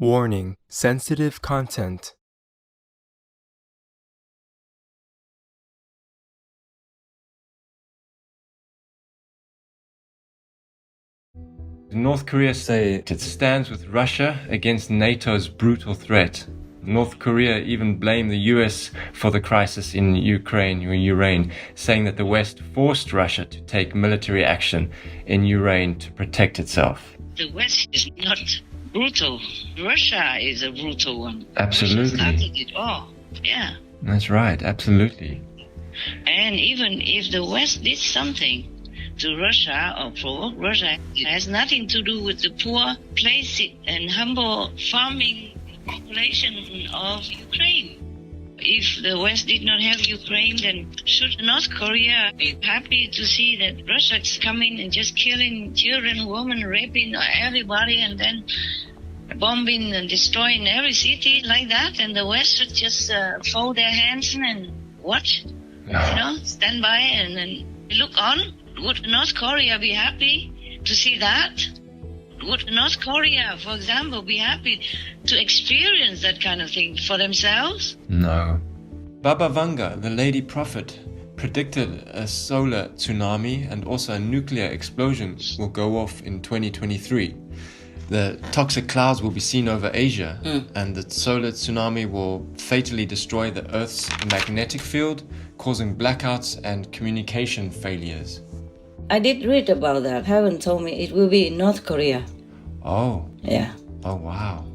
Warning: sensitive content. North Korea say it stands with Russia against NATO's brutal threat. North Korea even blamed the US for the crisis in Ukraine, saying that the West forced Russia to take military action in Ukraine to protect itself. The West is not brutal. Russia is a brutal one. Absolutely. Russia started it all. Yeah. That's right, absolutely. And even if the West did something to Russia or provoke Russia, it has nothing to do with the poor, placid and humble farming population of Ukraine. If the West did not have Ukraine, then should North Korea be happy to see that Russia is coming and just killing children, women, raping everybody, and then bombing and destroying every city like that? And the West should just fold their hands and watch, stand by and then look on? Would North Korea be happy to see that? Would North Korea, for example, be happy to experience that kind of thing for themselves? No. Baba Vanga, the lady prophet, predicted a solar tsunami and also a nuclear explosion will go off in 2023. The toxic clouds will be seen over Asia, and the solar tsunami will fatally destroy the Earth's magnetic field, causing blackouts and communication failures. I did read about that. Heaven told me it will be in North Korea. Oh. Yeah. Oh, wow.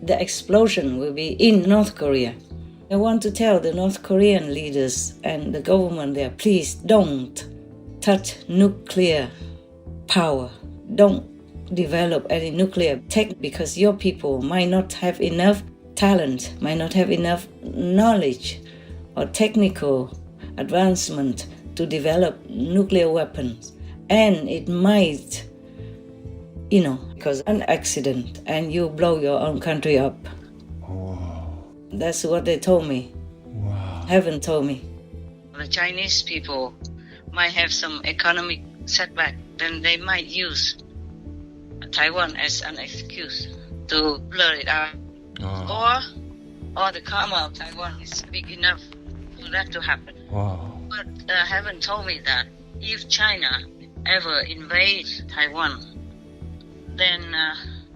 The explosion will be in North Korea. I want to tell the North Korean leaders and the government there, please don't touch nuclear power. Don't develop any nuclear tech because your people might not have enough talent, might not have enough knowledge or technical advancement to develop nuclear weapons. And it might, cause an accident and you blow your own country up. Oh. That's what they told me. Wow. Heaven told me. The Chinese people might have some economic setback, then they might use Taiwan as an excuse to blur it out. Oh. Or the karma of Taiwan is big enough for that to happen. Wow. But Heaven told me that if China ever invades Taiwan, then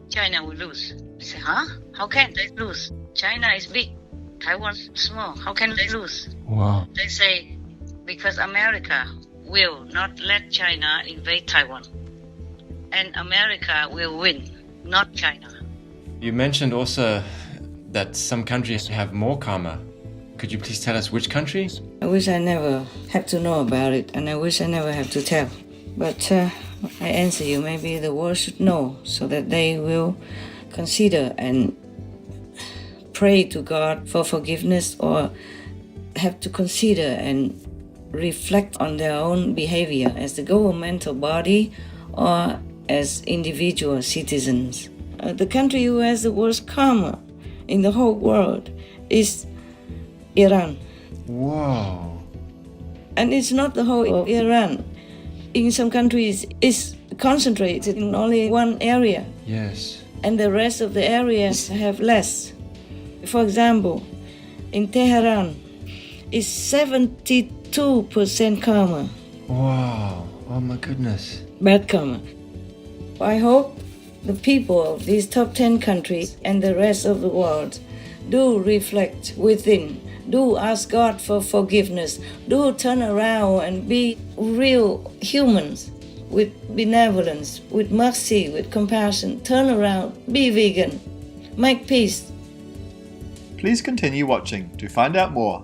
China will lose. I say, huh? How can they lose? China is big, Taiwan small. How can they lose? Wow. They say because America will not let China invade Taiwan. And America will win, not China. You mentioned also that some countries have more karma. Could you please tell us which countries? I wish I never had to know about it, and I wish I never have to tell. But I answer you, maybe the world should know so that they will consider and pray to God for forgiveness, or have to consider and reflect on their own behavior as the governmental body or as individual citizens. The country who has the worst karma in the whole world is Iran. Whoa. And it's not the whole of Iran. In some countries, it's concentrated in only one area. Yes. And the rest of the areas have less. For example, in Tehran, it's 72% karma. Wow. Oh my goodness. Bad karma. I hope the people of these top 10 countries and the rest of the world do reflect within, do ask God for forgiveness, do turn around and be real humans with benevolence, with mercy, with compassion. Turn around, be vegan, make peace. Please continue watching to find out more.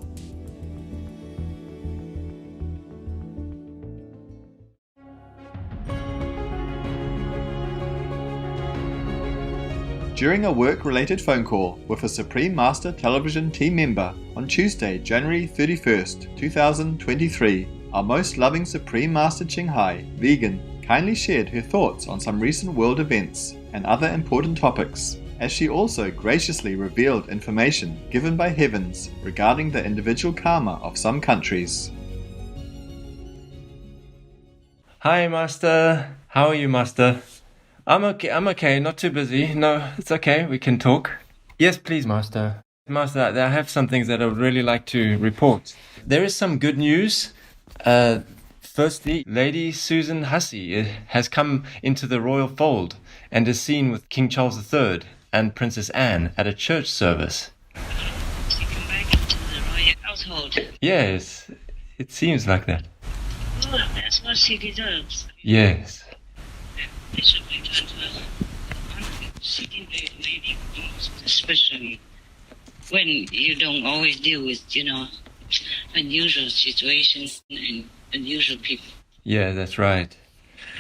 During a work-related phone call with a Supreme Master Television team member on Tuesday, January 31st, 2023, our most loving Supreme Master Ching Hai, vegan, kindly shared her thoughts on some recent world events and other important topics, as she also graciously revealed information given by Heavens regarding the individual karma of some countries. Hi, Master. How are you, Master? I'm okay, not too busy. No, it's okay, we can talk. Yes, please, Master. Master, I have some things that I would really like to report. There is some good news. Firstly, Lady Susan Hussey has come into the royal fold and is seen with King Charles III and Princess Anne at a church service. She come back into the royal household. Yes, it seems like that. Good, that's what she deserves. Yes. They should be done to her. She can be a lady, especially when you don't always deal with, unusual situations and unusual people. Yeah, that's right.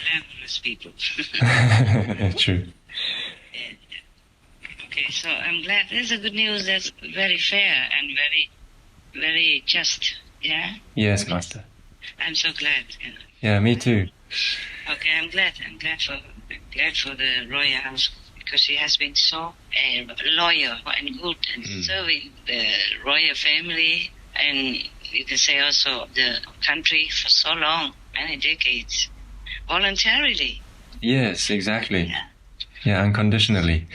Fabulous people. True. Okay, so I'm glad. This is good news. That's very fair and very, very just. Yeah? Yes, Master. I'm so glad. Yeah, me too. Okay, I'm glad. I'm glad for the royal house because she has been so loyal and good and serving the royal family and you can say also the country for so long, many decades, voluntarily. Yes, exactly. Yeah, unconditionally.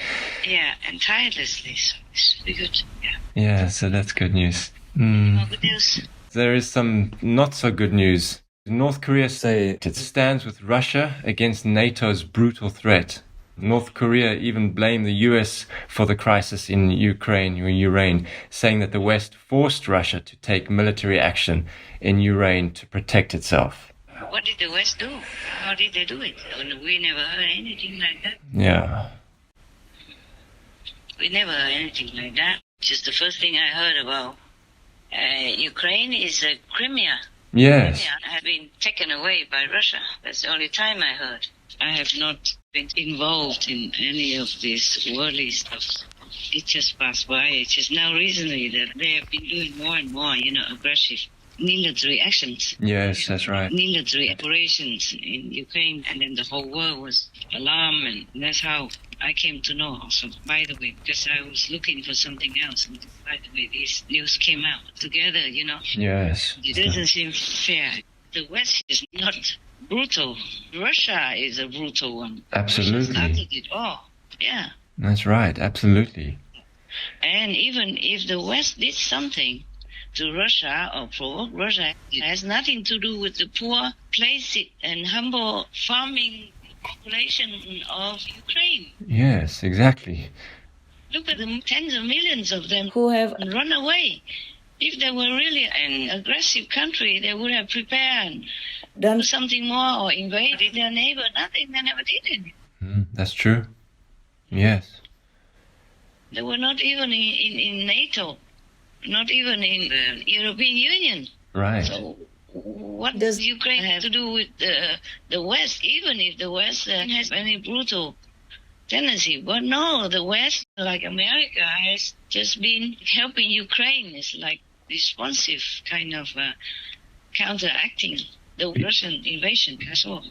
Yeah, and tirelessly. So it's really good. Yeah. Yeah, so that's good news. More good news. There is some not so good news. North Korea say it stands with Russia against NATO's brutal threat. North Korea even blamed the US for the crisis in Ukraine, saying that the West forced Russia to take military action in Ukraine to protect itself. What did the West do? How did they do it? We never heard anything like that. Yeah. We never heard anything like that. Just the first thing I heard about Ukraine is Crimea. Yes. Crimea has been taken away by Russia. That's the only time I heard. I have not been involved in any of this worldly stuff. It just passed by. It's just now recently that they have been doing more and more, aggressive military actions. Yes, that's right. Military operations in Ukraine, and then the whole world was alarmed, and that's how I came to know also, by the way, because I was looking for something else, and by the way, these news came out together, Yes. It doesn't seem fair. The West is not brutal. Russia is a brutal one. Absolutely. Russia started it all. Yeah. That's right, absolutely. And even if the West did something to Russia or provoke Russia, it has nothing to do with the poor, placid and humble farming population of Ukraine. Yes, exactly. Look at the tens of millions of them who have run away. If they were really an aggressive country, they would have prepared and done something more or invaded their neighbor. Nothing, they never did it. That's true. Yes. They were not even in NATO, not even in the European Union. Right. So what does Ukraine have to do with the West, even if the West has any brutal tendency? But no, the West, like America, has just been helping Ukraine. It's like responsive kind of counteracting the Russian invasion. That's all.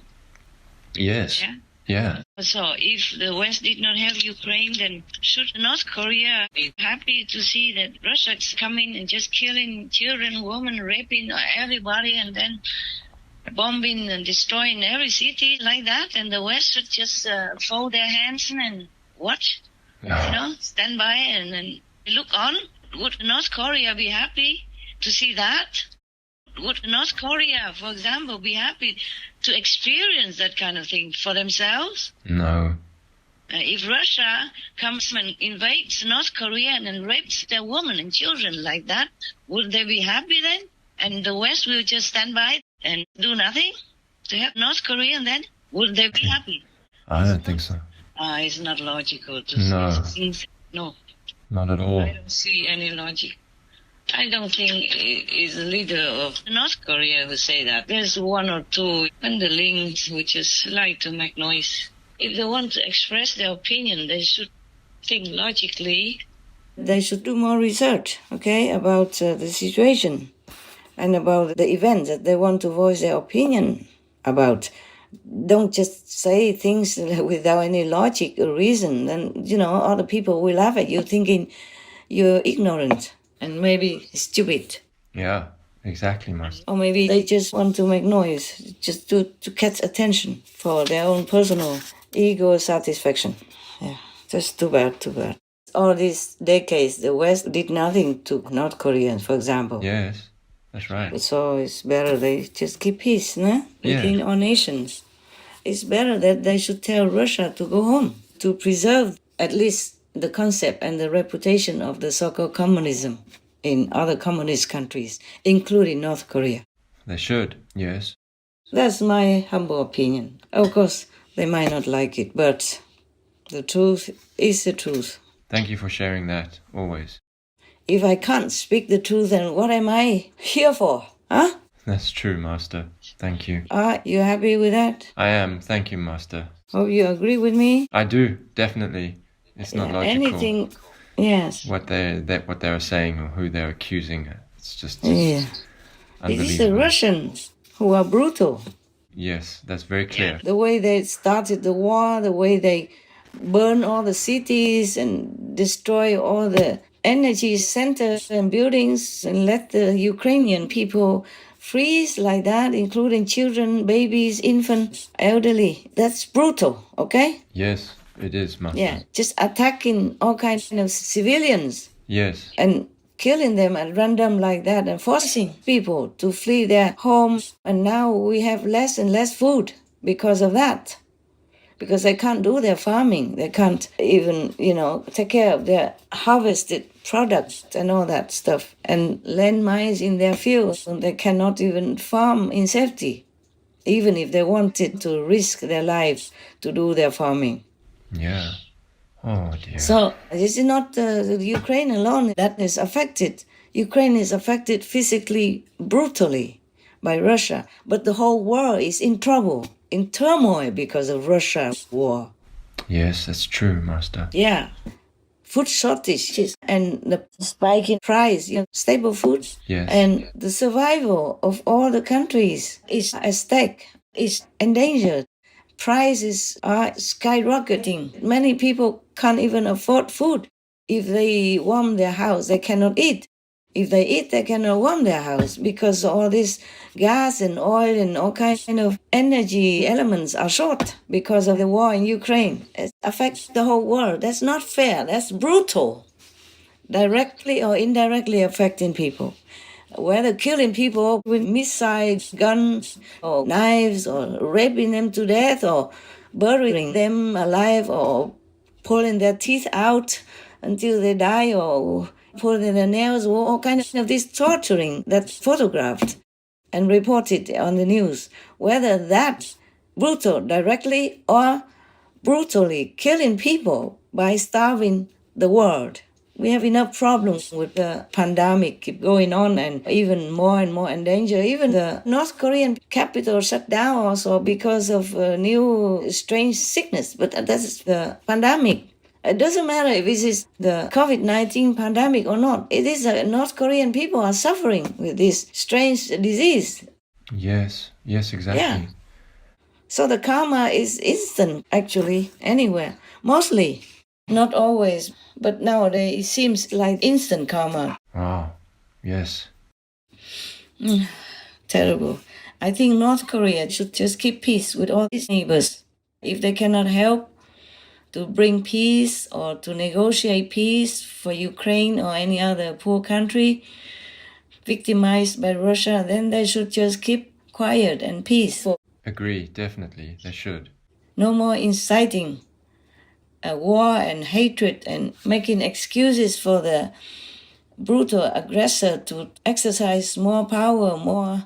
Yes. Yeah. Yeah. So if the West did not help Ukraine, then should North Korea be happy to see that Russia's coming and just killing children, women, raping everybody, and then bombing and destroying every city like that? And the West should just fold their hands and watch, stand by and look on? Would North Korea be happy to see that? Would North Korea, for example, be happy to experience that kind of thing for themselves? No. If Russia comes and invades North Korea and rapes their women and children like that, would they be happy then? And the West will just stand by and do nothing to help North Korea, and then would they be happy? I don't think so. It's not logical to No. see things. No. Not at all. I don't see any logic. I don't think it's the leader of North Korea who say that. There's one or two underlings who just like to make noise. If they want to express their opinion, they should think logically. They should do more research, about the situation and about the event that they want to voice their opinion about. Don't just say things without any logic or reason. Then, other people will laugh at you thinking you're ignorant and maybe stupid. Yeah, exactly, Master. Or maybe they just want to make noise, just to catch attention for their own personal ego satisfaction. Yeah, just too bad, too bad. All these decades, the West did nothing to North Korea, for example. Yes, that's right. So it's better they just keep peace, no? Yeah. Within all nations. It's better that they should tell Russia to go home, to preserve at least the concept and the reputation of the so-called communism in other communist countries, including North Korea. They should, yes. That's my humble opinion. Of course, they might not like it, but the truth is the truth. Thank you for sharing that, always. If I can't speak the truth, then what am I here for? Huh? That's true, Master. Thank you. Are you happy with that? I am. Thank you, Master. Hope you agree with me. I do, definitely. It's not logical. Anything, yes. What they're saying or who they're accusing. It's just Yeah. It unbelievable. is the Russians who are brutal. Yes, that's very clear. The way they started the war, the way they burn all the cities and destroy all the energy centers and buildings and let the Ukrainian people freeze like that, including children, babies, infants, elderly. That's brutal, okay? Yes, it is, Master. Yeah, just attacking all kinds of civilians Yes. and killing them at random like that and forcing people to flee their homes. And now we have less and less food because of that. Because they can't do their farming. They can't even, take care of their harvested products and all that stuff. And landmines in their fields. And they cannot even farm in safety, even if they wanted to risk their lives to do their farming. Yeah. Oh, dear. So this is not the Ukraine alone that is affected. Ukraine is affected physically, brutally by Russia. But the whole world is in trouble, in turmoil because of Russia's war. Yes, that's true, Master. Yeah. Food shortages and the spike in price, stable food. Yes. And the survival of all the countries is at stake, is endangered. Prices are skyrocketing. Many people can't even afford food. If they warm their house, they cannot eat. If they eat, they cannot warm their house because all this gas and oil and all kinds of energy elements are short because of the war in Ukraine. It affects the whole world. That's not fair. That's brutal. Directly or indirectly affecting people. Whether killing people with missiles, guns, or knives, or raping them to death, or burying them alive, or pulling their teeth out until they die, or pulling their nails, or all kinds of this torturing that's photographed and reported on the news. Whether that's brutal directly or brutally killing people by starving the world. We have enough problems with the pandemic keep going on and even more and more in danger. Even the North Korean capital shut down also because of a new strange sickness. But that's the pandemic. It doesn't matter if this is the COVID-19 pandemic or not. It is North Korean people are suffering with this strange disease. Yes, exactly. Yeah. So the karma is instant, actually, anywhere. Mostly, not always, but nowadays it seems like instant karma. Oh, yes. Terrible. I think North Korea should just keep peace with all its neighbors. If they cannot help to bring peace or to negotiate peace for Ukraine or any other poor country victimized by Russia, then they should just keep quiet and peaceful. Agree, definitely. They should. No more inciting a war and hatred and making excuses for the brutal aggressor to exercise more power, more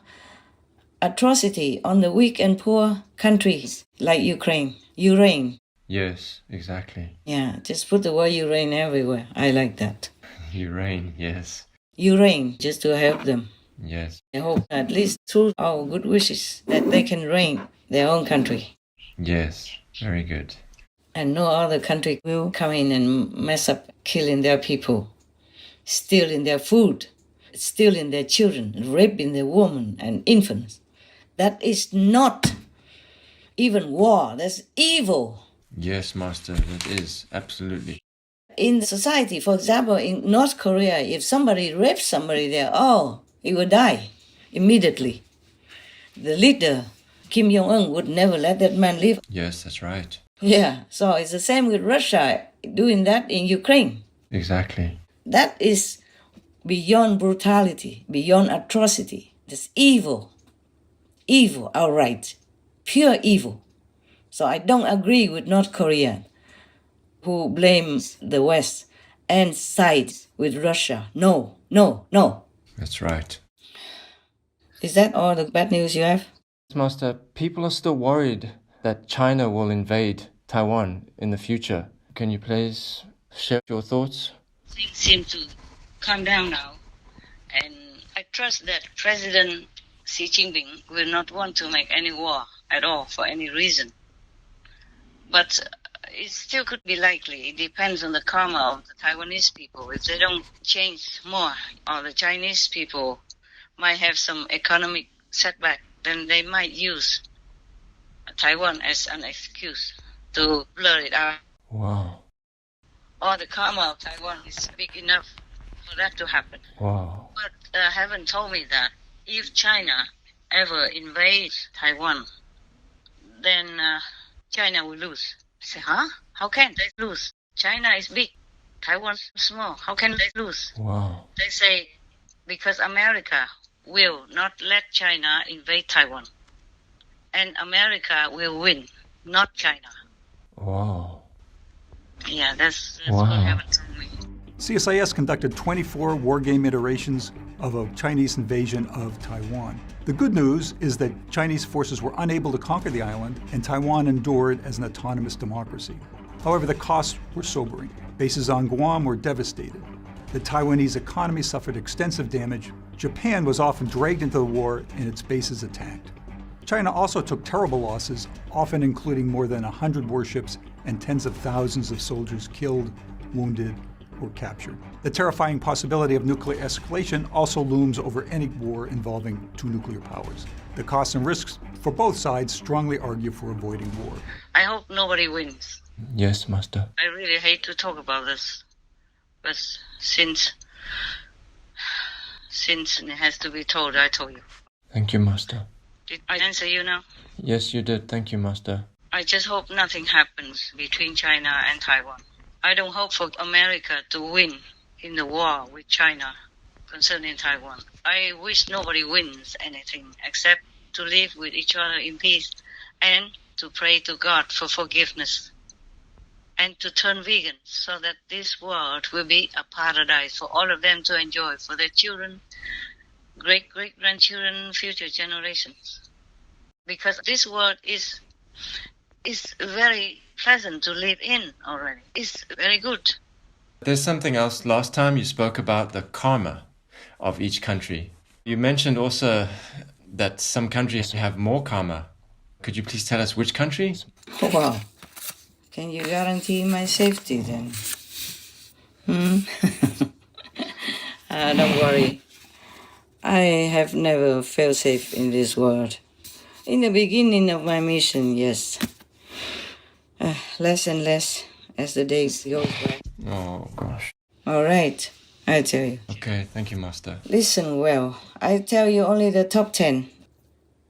atrocity on the weak and poor countries like Ukraine. Yes, exactly. Yeah, just put the word Ukraine everywhere. I like that. Ukraine, yes. Ukraine, just to help them. Yes. I hope at least through our good wishes that they can reign their own country. Yes, very good. And no other country will come in and mess up, killing their people, stealing their food, stealing their children, raping their women and infants. That is not even war. That's evil. Yes, Master, that is, absolutely. In society, for example, in North Korea, if somebody rapes somebody there, he will die immediately. The leader, Kim Jong-un, would never let that man live. Yes, that's right. Yeah, so it's the same with Russia doing that in Ukraine. Exactly. That is beyond brutality, beyond atrocity. That's evil. Evil, outright. Pure evil. So I don't agree with North Korea, who blames the West and sides with Russia. No, no, no. That's right. Is that all the bad news you have? Master, people are still worried that China will invade Taiwan in the future. Can you please share your thoughts? Things seem to calm down now. And I trust that President Xi Jinping will not want to make any war at all for any reason. But it still could be likely. It depends on the karma of the Taiwanese people. If they don't change more, or the Chinese people might have some economic setback, then they might use Taiwan as an excuse to blur it out. Wow. Or the karma of Taiwan is big enough for that to happen. Wow. But haven't told me that if China ever invades Taiwan, then China will lose. I say, huh? How can they lose? China is big. Taiwan is small. How can they lose? Wow. They say because America will not let China invade Taiwan. And America will win, not China. Wow. Yeah, that's Wow. what haven't told me. CSIS conducted 24 wargame iterations of a Chinese invasion of Taiwan. The good news is that Chinese forces were unable to conquer the island, and Taiwan endured as an autonomous democracy. However, the costs were sobering. Bases on Guam were devastated. The Taiwanese economy suffered extensive damage. Japan was often dragged into the war and its bases attacked. China also took terrible losses, often including more than 100 warships and tens of thousands of soldiers killed, wounded, or captured. The terrifying possibility of nuclear escalation also looms over any war involving two nuclear powers. The costs and risks for both sides strongly argue for avoiding war. I hope nobody wins. Yes, Master. I really hate to talk about this, but since it has to be told, I told you. Thank you, Master. Did I answer you now? Yes, you did. Thank you, Master. I just hope nothing happens between China and Taiwan. I don't hope for America to win in the war with China concerning Taiwan. I wish nobody wins anything except to live with each other in peace and to pray to God for forgiveness and to turn vegan so that this world will be a paradise for all of them to enjoy, for their children, great-grandchildren, future generations. Because this world is very pleasant to live in already. It's very good. There's something else. Last time you spoke about the karma of each country. You mentioned also that some countries have more karma. Could you please tell us which countries? Oh, wow. Can you guarantee my safety then? Don't worry. I have never felt safe in this world. In the beginning of my mission, yes. Less and less as the days go by. Oh, gosh. All right, I tell you. Okay, thank you, Master. Listen well. I tell you only the top 10.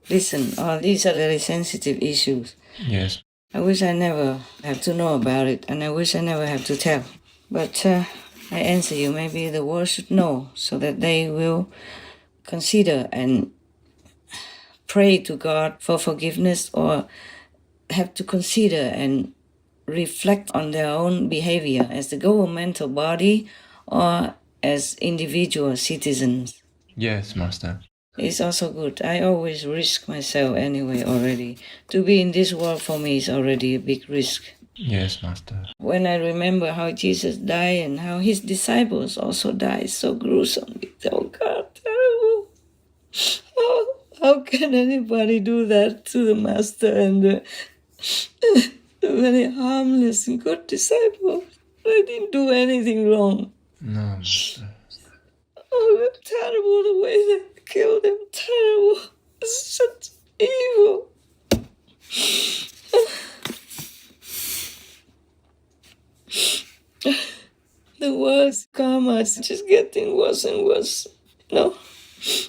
Listen, these are very sensitive issues. Yes. I wish I never have to know about it, and I wish I never have to tell. But I answer you, maybe the world should know so that they will consider and pray to God for forgiveness, or have to consider and reflect on their own behavior as the governmental body or as individual citizens. Yes, Master. It's also good. I always risk myself anyway already. To be in this world for me is already a big risk. Yes, Master. When I remember how Jesus died and how his disciples also died so gruesomely, oh God, terrible. Oh, how can anybody do that to the Master and the very harmless and good disciples? They didn't do anything wrong. No, Master. Oh, terrible the way they killed him. Terrible. It's such evil. The worst karma is just getting worse and worse. No,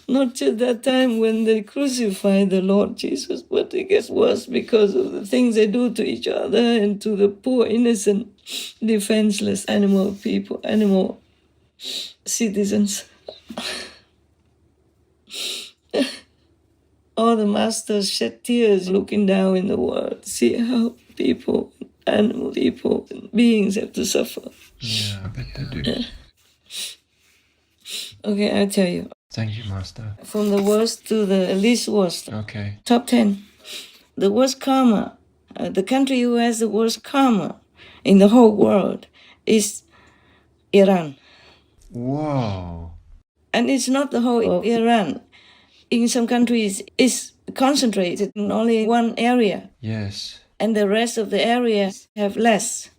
Not just that time when they crucified the Lord Jesus, but it gets worse because of the things they do to each other and to the poor, innocent, defenseless animal people, animal citizens. All the masters shed tears looking down in the world, see how people, animal people, and beings have to suffer. Yeah, I bet they do. Okay, I'll tell you. Thank you, Master. From the worst to the least worst. Okay. Top 10. The worst karma. The country who has the worst karma in the whole world is Iran. Whoa. And it's not the whole of Iran. In some countries, it's concentrated in only one area. Yes. And the rest of the areas have less.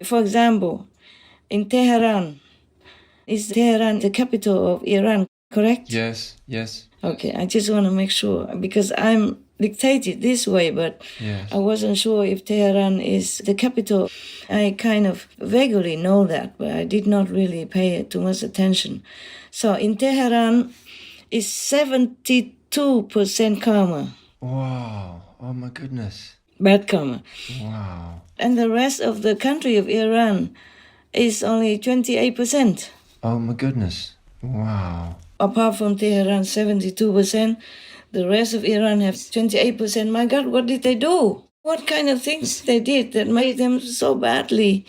For example, in Tehran, is Tehran the capital of Iran, correct? Yes, yes. Okay, I just want to make sure, because I'm dictated this way, but Yes. I wasn't sure if Tehran is the capital. I kind of vaguely know that, but I did not really pay too much attention. So in Tehran, it's 72% karma, Wow. Oh my goodness. bad karma. Wow. And the rest of the country of Iran is only 28%. Oh my goodness. Wow. Apart from Tehran, 72%, the rest of Iran have 28%. My God, what did they do? What kind of things they did that made them so badly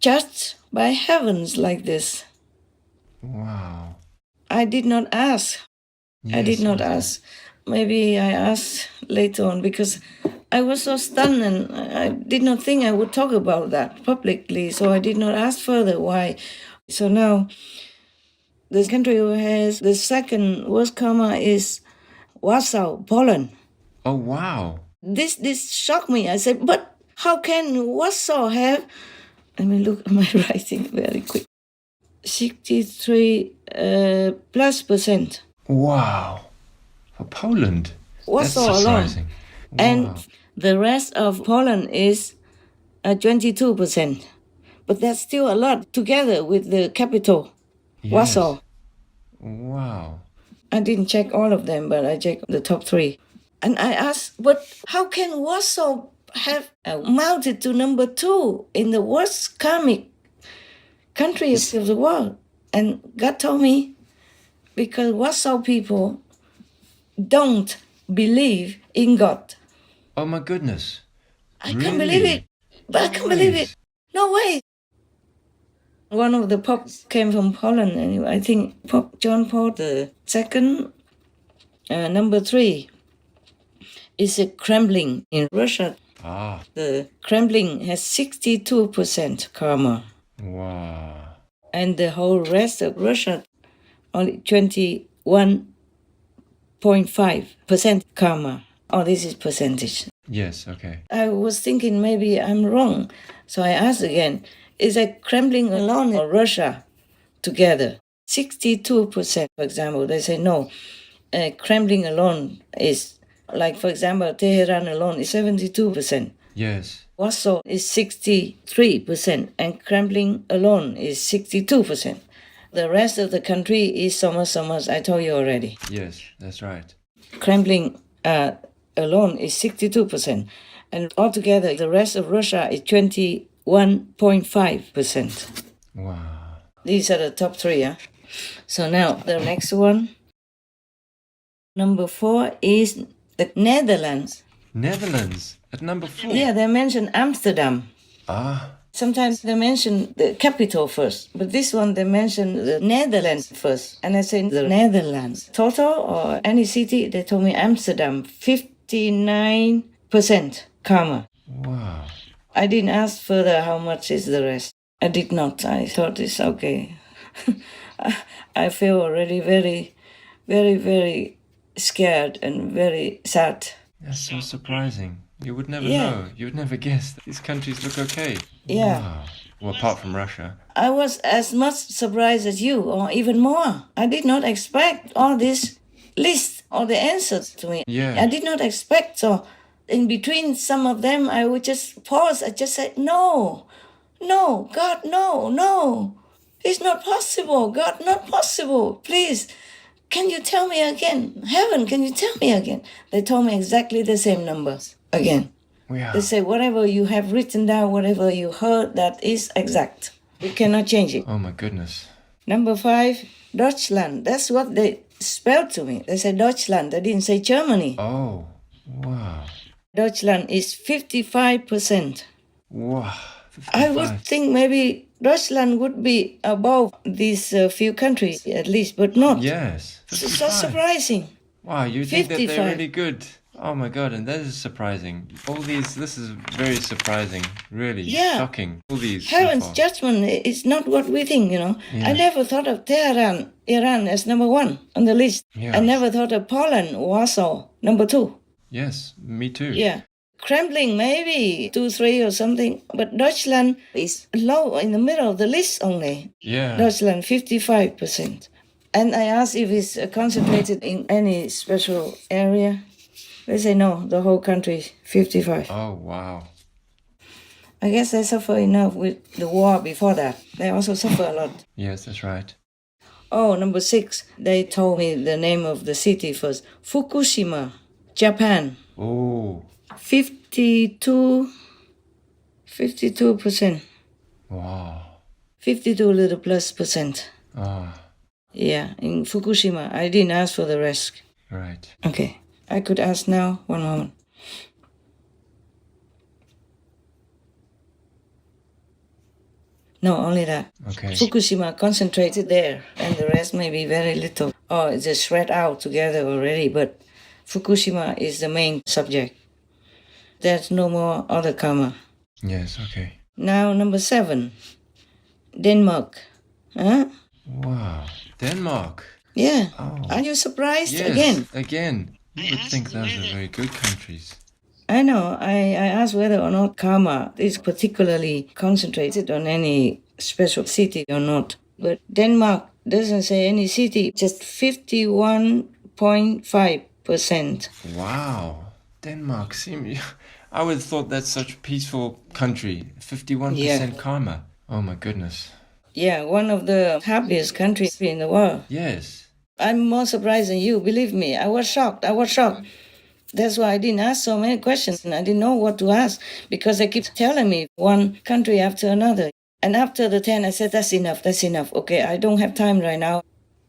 judged by heavens like this? Wow. I did not ask. I did Yes, not Master. ask. Maybe I asked later on because I was so stunned and I did not think I would talk about that publicly, so I did not ask further why. So now, the country who has the second worst karma is Warsaw, Poland. Oh wow. This shocked me. I said, but how can Warsaw have... Let me look at my writing very quick. 63 plus percent. Wow. For Poland. Warsaw That's alone. surprising. And Wow. the rest of Poland is 22%. But that's still a lot together with the capital, Yes. Warsaw. Wow. I didn't check all of them, but I checked the top 3. And I asked, but how can Warsaw have mounted to number 2 in the worst karmic countries of the world? And God told me, because Warsaw people don't believe in God. Oh my goodness. I can't believe it. But I can't believe it. No way. One of the popes came from Poland anyway. I think Pope John Paul II, number 3, is a Kremlin in Russia. Ah. The Kremlin has 62% karma. Wow. And the whole rest of Russia, only 21.5% karma. Oh, this is percentage. Yes, okay. I was thinking maybe I'm wrong. So I asked again, is that Kremlin alone or Russia together? 62%, for example. They say no. Kremlin alone is, like, for example, Tehran alone is 72%. Yes. Warsaw is 63%, and Kremlin alone is 62%. The rest of the country is so much, I told you already. Yes, that's right. Kremlin alone is 62%. And altogether, the rest of Russia is 21.5%. Wow. These are the top 3, yeah? So now, the next one. Number 4 is the Netherlands. Netherlands at number 4. Yeah, they mention Amsterdam. Ah. Sometimes they mention the capital first, but this one they mention the Netherlands first. And I say the Netherlands. Total or any city, they told me Amsterdam, 59% karma. Wow. I didn't ask further how much is the rest. I did not. I thought it's okay. I feel already very, very, very scared and very sad. That's so surprising. You would never Yeah. know. You would never guess that these countries look okay. Yeah. Wow. Well, apart from Russia. I was as much surprised as you, or even more. I did not expect all this list or the answers to me. Yeah. I did not expect. So in between some of them, I would just pause. I just said, no, God, no. It's not possible. God, not possible. Please, can you tell me again? Heaven, can you tell me again? They told me exactly the same numbers again. Yeah. They say, whatever you have written down, whatever you heard, that is exact. We cannot change it. Oh my goodness. Number 5, Deutschland. That's what they spelled to me. They said Deutschland. They didn't say Germany. Oh, wow. Deutschland is 55%. Wow. I 55. would think maybe Deutschland would be above these few countries at least, but not. Yes. It's so 55. surprising. Wow, you think that 55. they're really good. Oh my god, and that is surprising. This is very surprising. Really Yeah. shocking. All these. so Heaven's far. judgment is not what we think, Yeah. I never thought of Tehran, Iran as number 1 on the list. Yeah. I never thought of Poland, Warsaw, number 2. Yes, me too. Yeah. Kremlin, maybe 2, 3 or something. But Deutschland is low in the middle of the list only. Yeah. Deutschland, 55%. And I asked if it's concentrated in any special area. They say no, the whole country is 55. Oh wow. I guess they suffer enough with the war before that. They also suffer a lot. Yes, that's right. Oh, number 6, they told me the name of the city first. Fukushima, Japan. Oh. 52%. Wow. 52 little plus percent. Ah. Yeah, in Fukushima. I didn't ask for the rest. Right. Okay, I could ask now. One moment. No, only that. Okay. Fukushima concentrated there, and the rest may be very little. Or it's just spread out together already, but Fukushima is the main subject. There's no more other karma. Yes. Okay. Now, number 7, Denmark. Huh? Wow. Denmark. Yeah. Oh. Are you surprised Yes. again? Again. You I would asked think those are whether- very good countries. I know. I asked whether or not karma is particularly concentrated on any special city or not. But Denmark doesn't say any city, just 51.5%. Wow. Denmark seems. I would have thought that's such a peaceful country. 51% Yeah. karma. Oh my goodness. Yeah, one of the happiest countries in the world. Yes. I'm more surprised than you, believe me. I was shocked. That's why I didn't ask so many questions, and I didn't know what to ask because they keep telling me one country after another. And after the 10, I said, that's enough. Okay, I don't have time right now.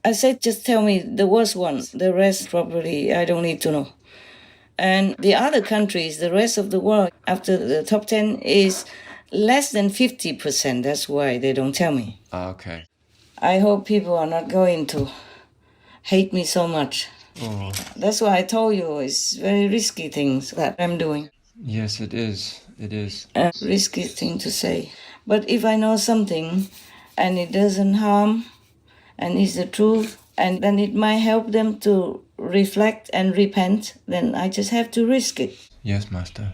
I said, just tell me the worst one. The rest probably I don't need to know. And the other countries, the rest of the world, after the top 10 is less than 50%. That's why they don't tell me. Okay. I hope people are not going to hate me so much. Oh. That's why I told you it's very risky things that I'm doing. Yes, it is. It is. A risky thing to say. But if I know something and it doesn't harm and is the truth, and then it might help them to reflect and repent, then I just have to risk it. Yes, Master.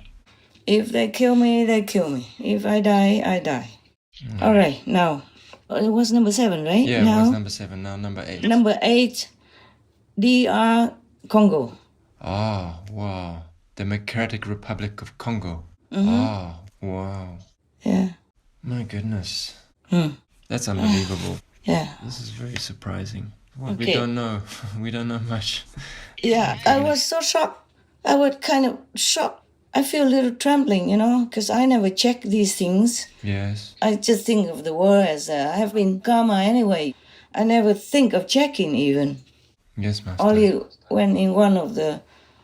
If they kill me, they kill me. If I die, I die. All right, now, it was number 7, right? Yeah, now, it was number 7. Now number 8. Number 8, DR Congo. Ah, wow. Democratic Republic of Congo. Ah, wow. Yeah. My goodness. Hmm. That's unbelievable. Yeah. This is very surprising. Well, we Okay. don't know. We don't know much. Yeah, I was so shocked. I was kind of shocked. I feel a little trembling, because I never check these things. Yes. I just think of the world as I have been karma anyway. I never think of checking even. Yes, Master. Only when in one of the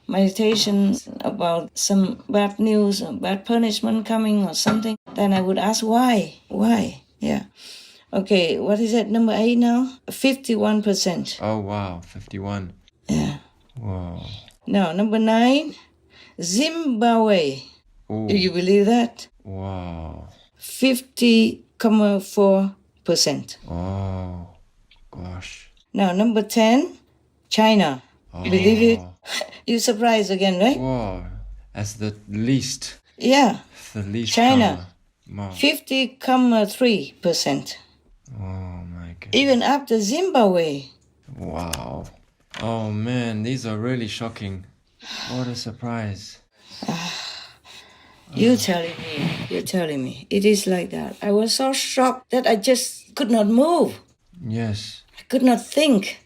meditations about some bad news or bad punishment coming or something, then I would ask why? Why? Yeah. Okay, what is it, number 8 now? 51%. Oh, wow. 51. Yeah. Wow. Now, number 9, Zimbabwe. Oh, Do you believe that? wow. 50.4%. Oh, gosh. Now, number 10, China. Oh. You believe it? You surprised again, right? Wow. As the least. Yeah, The least. China. Wow. 50.3%. Oh, my God. Even after Zimbabwe. Wow. Oh, man. These are really shocking. What a surprise. You're telling me. It is like that. I was so shocked that I just could not move. Yes. I could not think.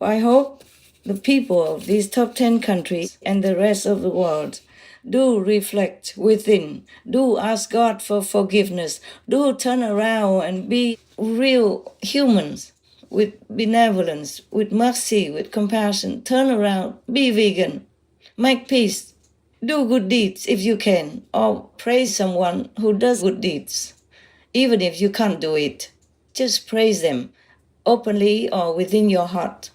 I hope the people of these top 10 countries and the rest of the world do reflect within, do ask God for forgiveness, do turn around and be real humans with benevolence, with mercy, with compassion. Turn around, be vegan, make peace, do good deeds if you can, or praise someone who does good deeds. Even if you can't do it, just praise them openly or within your heart.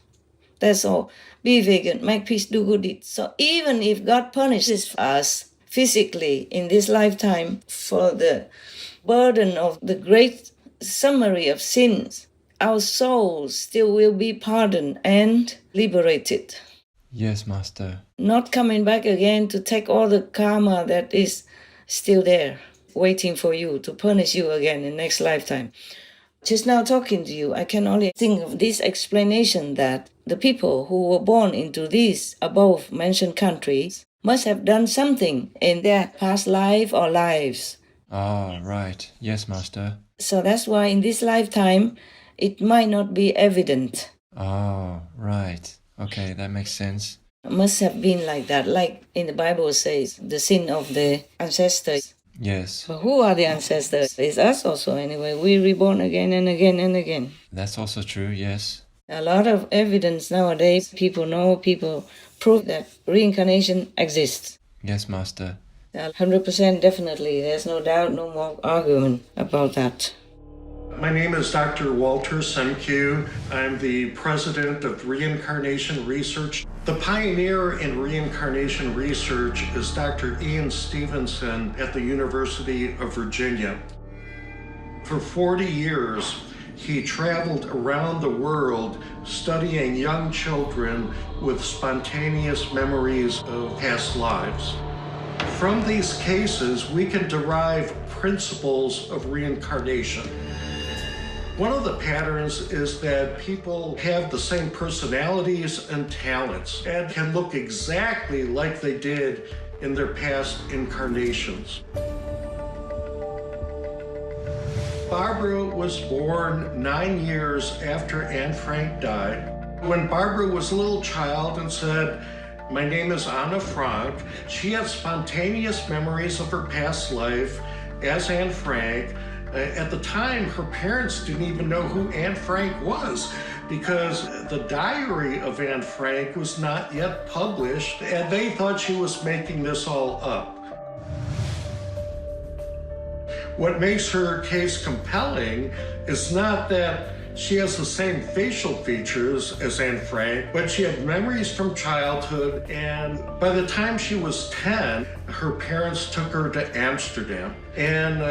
That's all. Be vegan, make peace, do good deeds. So even if God punishes us physically in this lifetime for the burden of the great summary of sins, our souls still will be pardoned and liberated. Yes, Master. Not coming back again to take all the karma that is still there, waiting for you to punish you again in next lifetime. Just now talking to you, I can only think of this explanation that the people who were born into these above mentioned countries must have done something in their past life or lives. Ah, right. Yes, Master. So that's why in this lifetime, it might not be evident. Ah, right. Okay, that makes sense. It must have been like that, like in the Bible says, the sin of the ancestors. Yes. But who are the ancestors? It's us also anyway. We're reborn again and again and again. That's also true, yes. A lot of evidence nowadays, people know, people prove that reincarnation exists. Yes, Master. 100% definitely. There's no doubt, no more argument about that. My name is Dr. Walter Semke. I'm the president of Reincarnation Research. The pioneer in reincarnation research is Dr. Ian Stevenson at the University of Virginia. For 40 years, he traveled around the world studying young children with spontaneous memories of past lives. From these cases, we can derive principles of reincarnation. One of the patterns is that people have the same personalities and talents and can look exactly like they did in their past incarnations. Barbara was born 9 years after Anne Frank died. When Barbara was a little child and said, "My name is Anna Frank," she had spontaneous memories of her past life as Anne Frank. At the time, her parents didn't even know who Anne Frank was because the diary of Anne Frank was not yet published, and they thought she was making this all up. What makes her case compelling is not that she has the same facial features as Anne Frank, but she had memories from childhood, and by the time she was 10, her parents took her to Amsterdam, and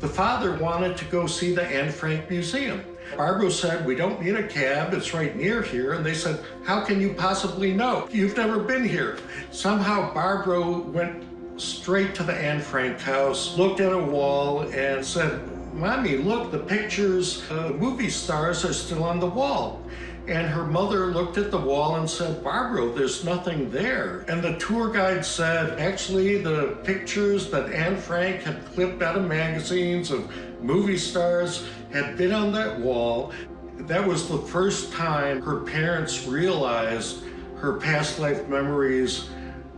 the father wanted to go see the Anne Frank Museum. Barbara said, "We don't need a cab, it's right near here." And they said, "How can you possibly know? You've never been here." Somehow Barbara went straight to the Anne Frank house, looked at a wall and said, "Mommy, look, the pictures of movie stars are still on the wall." And her mother looked at the wall and said, "Barbara, there's nothing there." And the tour guide said, actually, the pictures that Anne Frank had clipped out of magazines of movie stars had been on that wall. That was the first time her parents realized her past life memories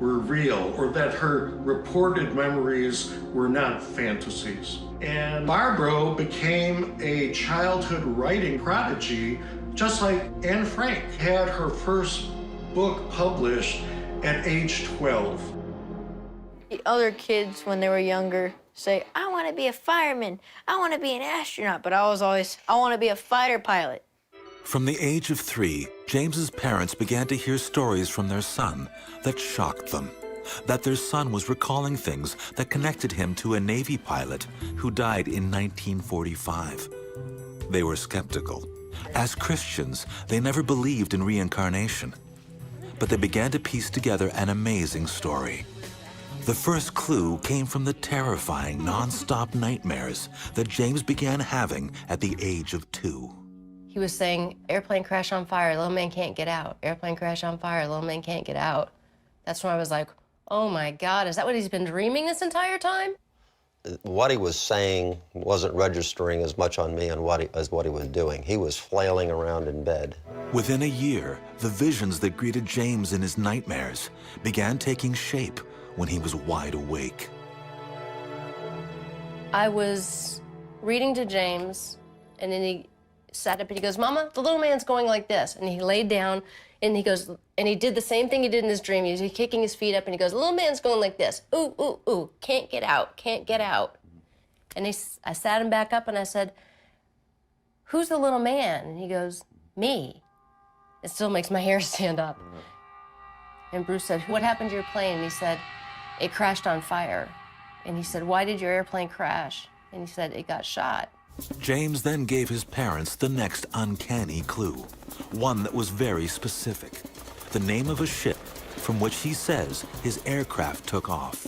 were real, or that her reported memories were not fantasies. And Barbara became a childhood writing prodigy, just like Anne Frank had her first book published at age 12. The other kids, when they were younger, say, "I want to be a fireman, I want to be an astronaut," but I was always, "I want to be a fighter pilot." From the age of 3, James's parents began to hear stories from their son that shocked them. That their son was recalling things that connected him to a Navy pilot who died in 1945. They were skeptical. As Christians, they never believed in reincarnation. But they began to piece together an amazing story. The first clue came from the terrifying, non-stop nightmares that James began having at the age of 2. He was saying, "Airplane crash on fire, little man can't get out. Airplane crash on fire, little man can't get out." That's when I was like, Oh my God, is that what he's been dreaming this entire time? What he was saying wasn't registering as much on me as what he was doing. He was flailing around in bed. Within a year, the visions that greeted James in his nightmares began taking shape when he was wide awake. I was reading to James, and then he sat up and he goes, Mama, the little man's going like this. And he laid down, and he goes, and he did the same thing he did in his dream. He was kicking his feet up, and he goes, the little man's going like this. Ooh, ooh, ooh, can't get out, can't get out. And I sat him back up, and I said, who's the little man? And he goes, me. It still makes my hair stand up. And Bruce said, what happened to your plane? And he said, it crashed on fire. And he said, why did your airplane crash? And he said, it got shot. James then gave his parents the next uncanny clue, one that was very specific, the name of a ship from which he says his aircraft took off.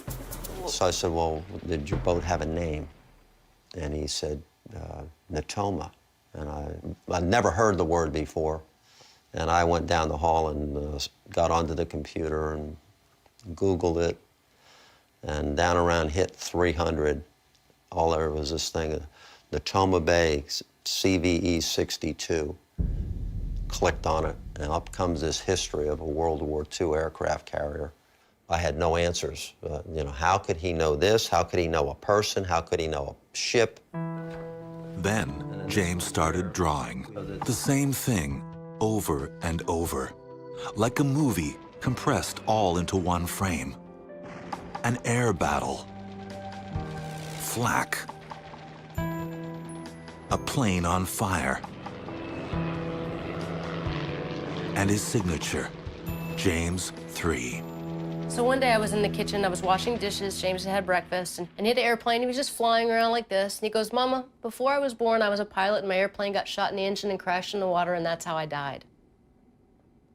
So I said, well, did your boat have a name? And he said, Natoma. And I'd never heard the word before. And I went down the hall and got onto the computer and Googled it. And down around hit 300, all there was this thing, Natoma Bay CVE 62. Clicked on it, and up comes this history of a World War II aircraft carrier. I had no answers. You know, how could he know this? How could he know a person? How could he know a ship? Then James started drawing the same thing over and over, like a movie compressed all into one frame. An air battle, flak, a plane on fire, and his signature, James 3. So one day I was in the kitchen, I was washing dishes, James had breakfast, and he had an airplane, he was just flying around like this, and he goes, Mama, before I was born, I was a pilot, and my airplane got shot in the engine and crashed in the water, and that's how I died.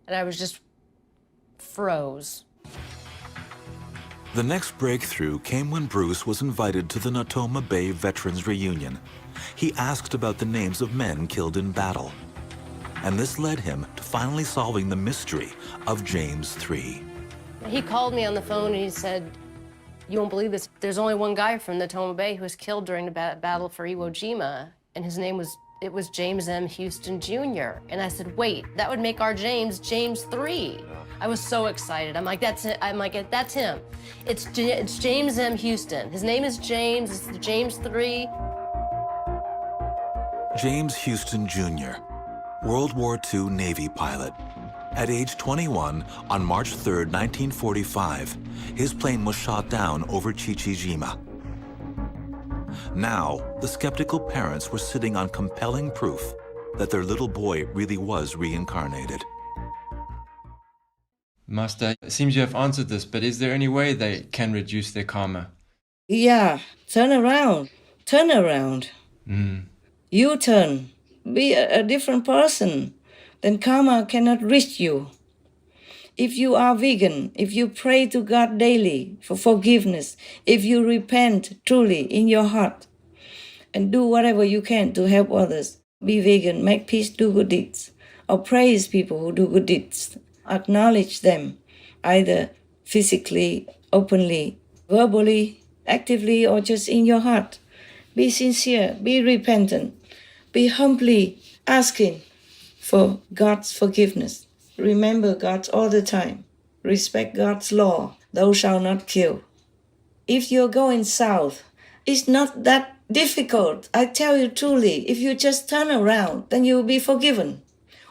And I was just froze. The next breakthrough came when Bruce was invited to the Natoma Bay Veterans Reunion. He asked about the names of men killed in battle. And this led him to finally solving the mystery of James 3. He called me on the phone and he said, you won't believe this, there's only one guy from Natoma Bay who was killed during the battle for Iwo Jima, and his name was James M. Houston Jr. And I said, wait, that would make our James 3. I was so excited. I'm like, that's him. It's James M. Houston. His name is James, it's the James 3. James Houston Jr., World War II Navy pilot. At age 21, on March 3, 1945, his plane was shot down over Chichijima. Now, the skeptical parents were sitting on compelling proof that their little boy really was reincarnated. Master, it seems you have answered this, but is there any way they can reduce their karma? Yeah, turn around. Turn around. You turn. Be a different person. Then karma cannot reach you. If you are vegan, if you pray to God daily for forgiveness, if you repent truly in your heart, and do whatever you can to help others, be vegan, make peace, do good deeds, or praise people who do good deeds, acknowledge them, either physically, openly, verbally, actively, or just in your heart. Be sincere, be repentant, be humbly asking for God's forgiveness. Remember God all the time. Respect God's law. Thou shalt not kill. If you're going south, it's not that difficult. I tell you truly, if you just turn around, then you'll be forgiven.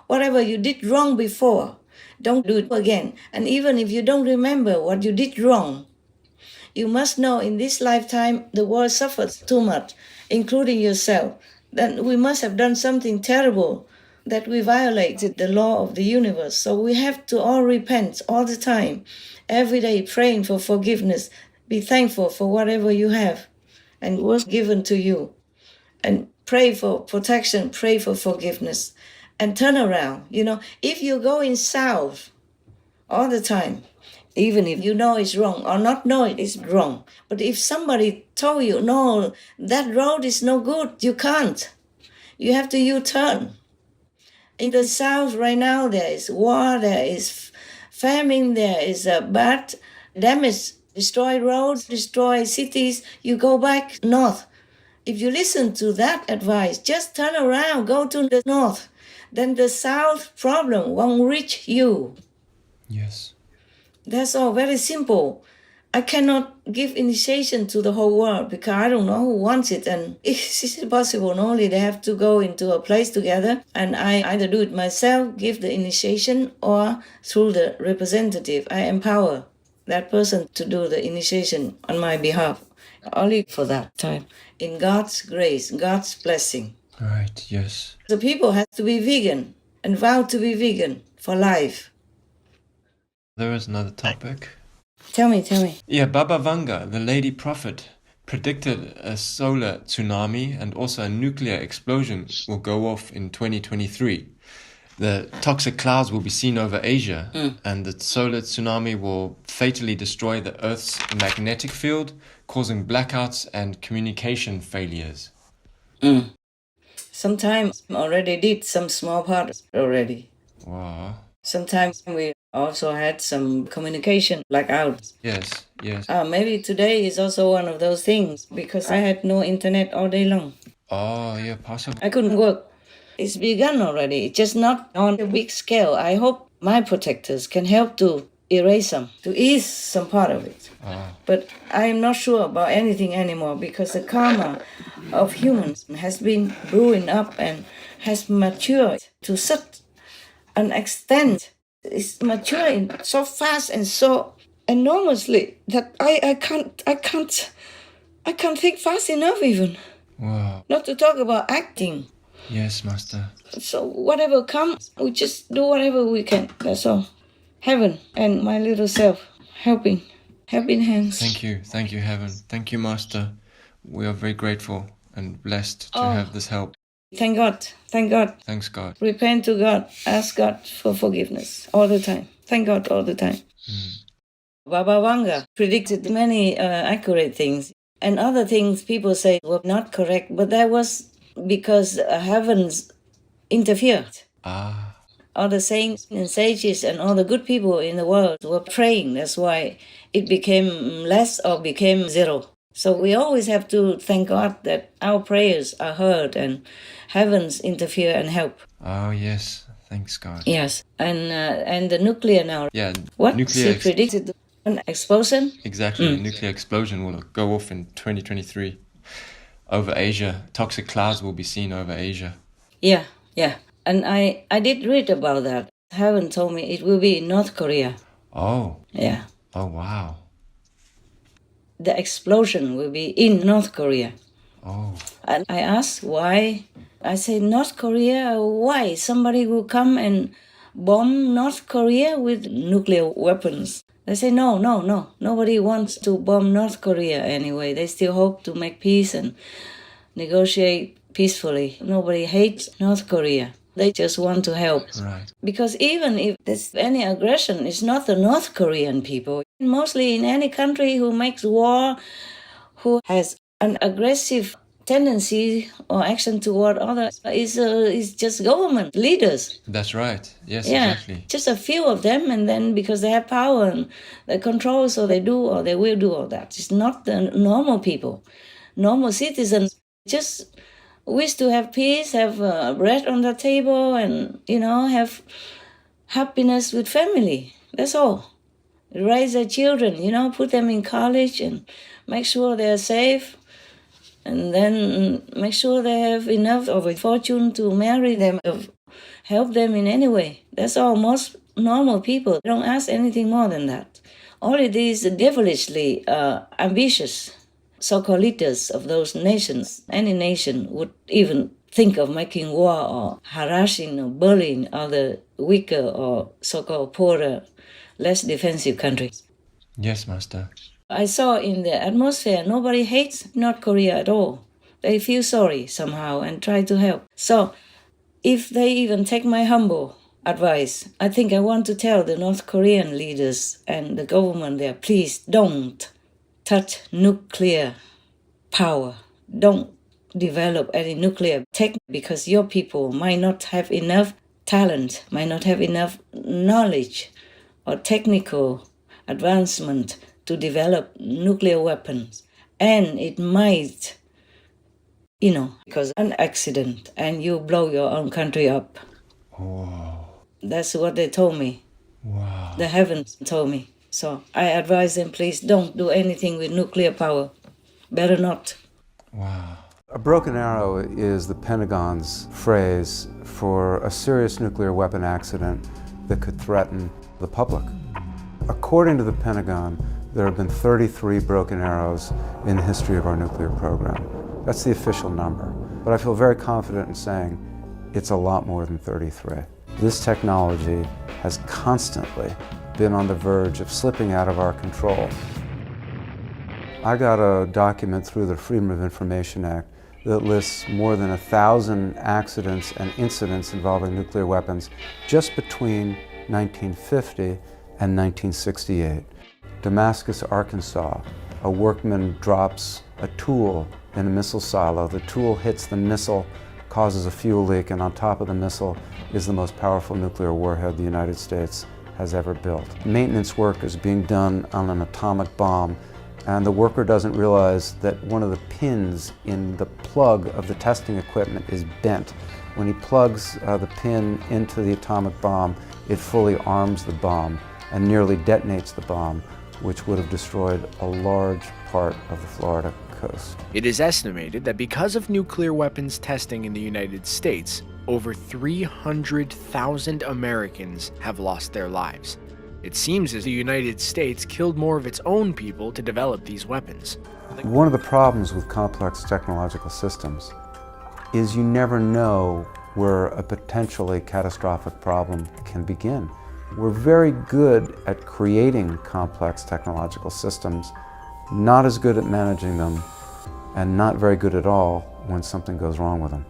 Whatever you did wrong before, don't do it again. And even if you don't remember what you did wrong, you must know in this lifetime the world suffers too much, including yourself. Then we must have done something terrible, that we violated the law of the universe. So we have to all repent all the time, every day praying for forgiveness. Be thankful for whatever you have and was given to you. And pray for protection, pray for forgiveness. And turn around. You know, if you're going south all the time, even if you know it's wrong or not know it is wrong, but if somebody told you, no, that road is no good, you can't. You have to U-turn. In the south right now, there is war, there is famine, there is a bad damage, destroy roads, destroy cities, you go back north. If you listen to that advice, just turn around, go to the north. Then the south problem won't reach you. Yes. That's all, very simple. I cannot give initiation to the whole world because I don't know who wants it. And if it's impossible, only they have to go into a place together. And I either do it myself, give the initiation, or through the representative, I empower that person to do the initiation on my behalf. Only for that time. In God's grace, God's blessing. Right, yes. The people have to be vegan and vow to be vegan for life. There is another topic. Tell me. Yeah, Baba Vanga, the lady prophet, predicted a solar tsunami and also a nuclear explosion will go off in 2023. The toxic clouds will be seen over Asia, and the solar tsunami will fatally destroy the Earth's magnetic field, causing blackouts and communication failures. Sometimes already did some small part already. Wow. Sometimes we also had some communication blackout. Yes. Maybe today is also one of those things because I had no internet all day long. Oh, yeah, possible. I couldn't work. It's begun already, just not on a big scale. I hope my protectors can help to erase some, to ease some part of it. But I am not sure about anything anymore because the karma of humans has been brewing up and has matured to such an extent. It's maturing so fast and so enormously that I can't think fast enough even. Wow. Not to talk about acting. Yes, Master. So whatever comes, we just do whatever we can. That's all. Heaven and my little self helping hands. Thank you, Heaven. Thank you, Master. We are very grateful and blessed to have this help. Thank God. Thanks, God. Repent to God. Ask God for forgiveness all the time. Thank God all the time. Baba Vanga predicted many accurate things. And other things people say were not correct. But that was because heavens interfered. All the saints and sages and all the good people in the world were praying. That's why it became less or became zero. So we always have to thank God that our prayers are heard and heavens interfere and help. Oh, yes. Thanks, God. Yes. And the nuclear now. Yeah. What? Nuclear She predicted an explosion? Exactly. A nuclear explosion will go off in 2023 over Asia. Toxic clouds will be seen over Asia. Yeah. And I did read about that. Heaven told me it will be in North Korea. Oh. Yeah. Oh, wow. The explosion will be in North Korea. Oh. And I asked why. I said, North Korea, why? Somebody will come and bomb North Korea with nuclear weapons. They say, no. Nobody wants to bomb North Korea anyway. They still hope to make peace and negotiate peacefully. Nobody hates North Korea. They just want to help. Right. Because even if there's any aggression, it's not the North Korean people. Mostly in any country who makes war, who has an aggressive tendency or action toward others, is just government leaders. That's right. Yes, Yeah, exactly. just a few of them, and then because they have power and they control, so they do or they will do all that. It's not the normal people. Normal citizens just wish to have peace, have bread on the table, and, have happiness with family. That's all. Raise their children, put them in college and make sure they're safe. And then make sure they have enough of a fortune to marry them, help them in any way. That's all. Most normal people don't ask anything more than that. Only these devilishly ambitious so-called leaders of those nations, any nation would even think of making war or harassing or bullying other weaker or so-called poorer, less defensive countries. Yes, Master. I saw in the atmosphere, nobody hates North Korea at all. They feel sorry somehow and try to help. So if they even take my humble advice, I think I want to tell the North Korean leaders and the government there, please don't touch nuclear power. Don't develop any nuclear tech because your people might not have enough talent, might not have enough knowledge or technical advancement to develop nuclear weapons. And it might, because an accident and you blow your own country up. Whoa. That's what they told me. Wow. The heavens told me. So I advise them, please don't do anything with nuclear power. Better not. Wow. A broken arrow is the Pentagon's phrase for a serious nuclear weapon accident that could threaten the public. According to the Pentagon, there have been 33 broken arrows in the history of our nuclear program. That's the official number. But I feel very confident in saying it's a lot more than 33. This technology has constantly been on the verge of slipping out of our control. I got a document through the Freedom of Information Act that lists more than 1,000 accidents and incidents involving nuclear weapons just between 1950 and 1968. Damascus, Arkansas, a workman drops a tool in a missile silo. The tool hits the missile, causes a fuel leak, and on top of the missile is the most powerful nuclear warhead the United States has ever built. Maintenance work is being done on an atomic bomb, and the worker doesn't realize that one of the pins in the plug of the testing equipment is bent. When he plugs the pin into the atomic bomb, it fully arms the bomb and nearly detonates the bomb, which would have destroyed a large part of the Florida coast. It is estimated that because of nuclear weapons testing in the United States, over 300,000 Americans have lost their lives. It seems as the United States killed more of its own people to develop these weapons. One of the problems with complex technological systems is you never know where a potentially catastrophic problem can begin. We're very good at creating complex technological systems, not as good at managing them, and not very good at all when something goes wrong with them.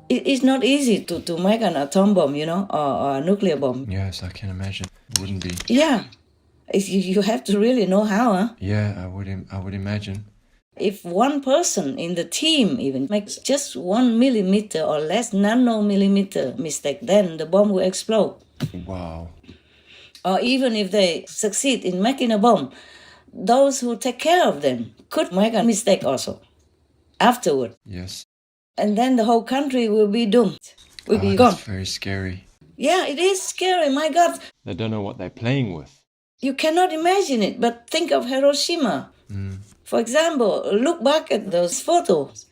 It's not easy to make an atom bomb, or a nuclear bomb. Yes, I can imagine. It wouldn't be. Yeah. You have to really know how, huh? Yeah, I would imagine. If one person in the team even makes just 1 millimeter or less nanomillimeter mistake, then the bomb will explode. Wow. Or even if they succeed in making a bomb, those who take care of them could make a mistake also afterward. Yes. And then the whole country will be doomed, will be gone. That's very scary. Yeah, it is scary, my God. They don't know what they're playing with. You cannot imagine it, but think of Hiroshima. For example, look back at those photos.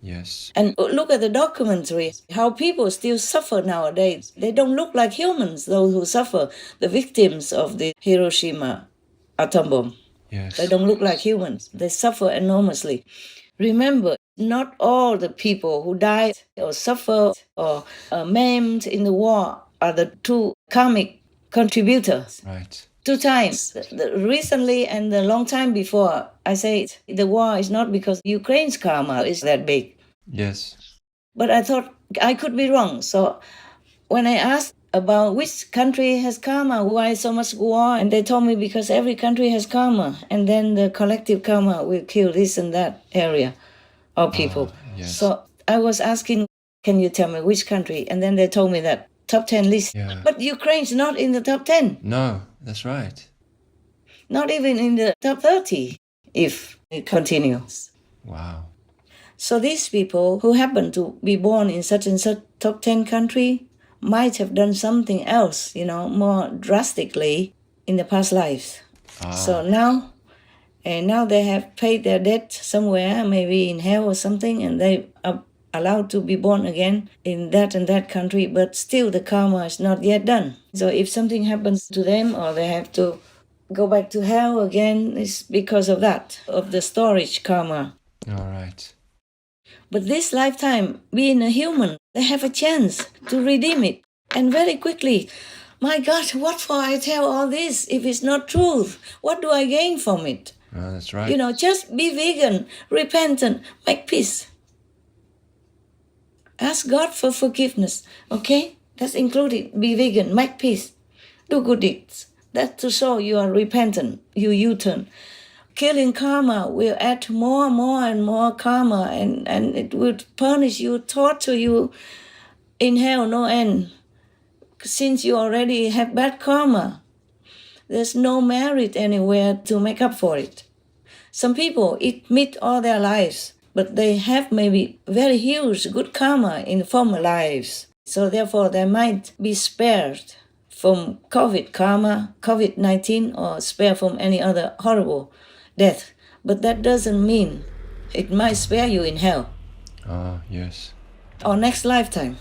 Yes. And look at the documentary, how people still suffer nowadays. They don't look like humans, those who suffer, the victims of the Hiroshima atom bomb. Yes. They don't look like humans. They suffer enormously. Remember, not all the people who died or suffered or maimed in the war are the true karmic contributors. Right. 2 times, recently and a long time before, I said the war is not because Ukraine's karma is that big. Yes. But I thought I could be wrong. So when I asked about which country has karma, why so much war, and they told me because every country has karma, and then the collective karma will kill this and that area of people. Yes. So I was asking, can you tell me which country? And then they told me that top 10 list. Yeah. But Ukraine's not in the top 10. No, that's right. Not even in the top 30, if it continues. Wow. So these people who happen to be born in such and such top 10 country might have done something else, more drastically in the past lives. So now they have paid their debt somewhere, maybe in hell or something, and they are allowed to be born again in that and that country, but still the karma is not yet done. So if something happens to them or they have to go back to hell again, it's because of that, of the storage karma. All right. But this lifetime, being a human, they have a chance to redeem it. And very quickly, my God, what for I tell all this if it's not truth? What do I gain from it? Oh, that's right. Just be vegan, repentant, make peace. Ask God for forgiveness, okay? That's included. Be vegan, make peace, do good deeds. That's to show you are repentant, you U-turn. Killing karma will add more and more karma, and it will punish you, torture you in hell, no end, since you already have bad karma. There's no merit anywhere to make up for it. Some people eat meat all their lives, but they have maybe very huge good karma in former lives. So therefore they might be spared from COVID karma, COVID-19, or spared from any other horrible death. But that doesn't mean it might spare you in hell. Yes. Or next lifetime.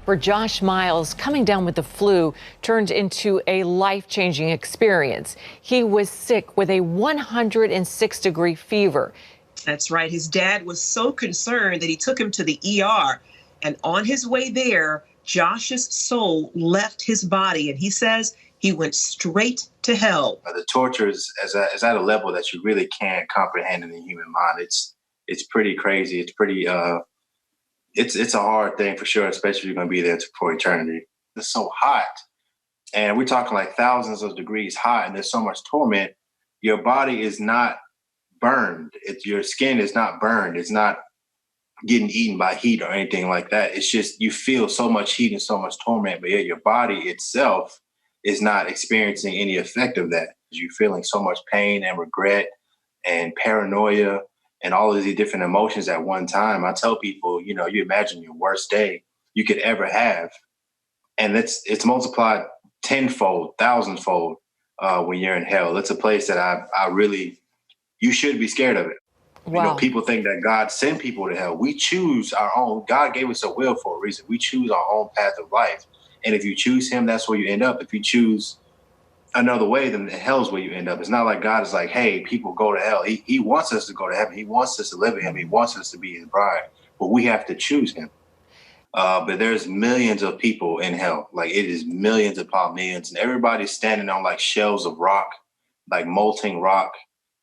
For Josh Miles, coming down with the flu turned into a life-changing experience. He was sick with a 106-degree fever. That's right. His dad was so concerned that he took him to the ER. And on his way there, Josh's soul left his body. And he says he went straight to hell. The torture is at a level that you really can't comprehend in the human mind. It's pretty crazy. It's pretty, it's a hard thing for sure, especially if you're going to be there for eternity. It's so hot. And we're talking like thousands of degrees hot, and there's so much torment. Your body is not burned. Your skin is not burned. It's not getting eaten by heat or anything like that. It's just you feel so much heat and so much torment, but yet your body itself is not experiencing any effect of that. You're feeling so much pain and regret and paranoia and all of these different emotions at one time. I tell people, you imagine your worst day you could ever have, and it's multiplied tenfold, thousandfold when you're in hell. It's a place that I really, you should be scared of it. Wow. People think that God sent people to hell. We choose our own. God gave us a will for a reason. We choose our own path of life. And if you choose him, that's where you end up. If you choose another way, then hell's where you end up. It's not like God is like, hey, people go to hell. He wants us to go to heaven. He wants us to live with him. He wants us to be his bride. But we have to choose him. But there's millions of people in hell. Like, it is millions upon millions. And everybody's standing on like shelves of rock, like molten rock.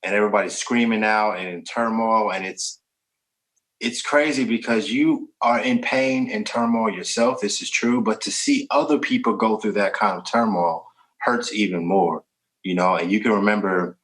And everybody's screaming out and in turmoil. And it's crazy because you are in pain and turmoil yourself. This is true. But to see other people go through that kind of turmoil hurts even more, and you can remember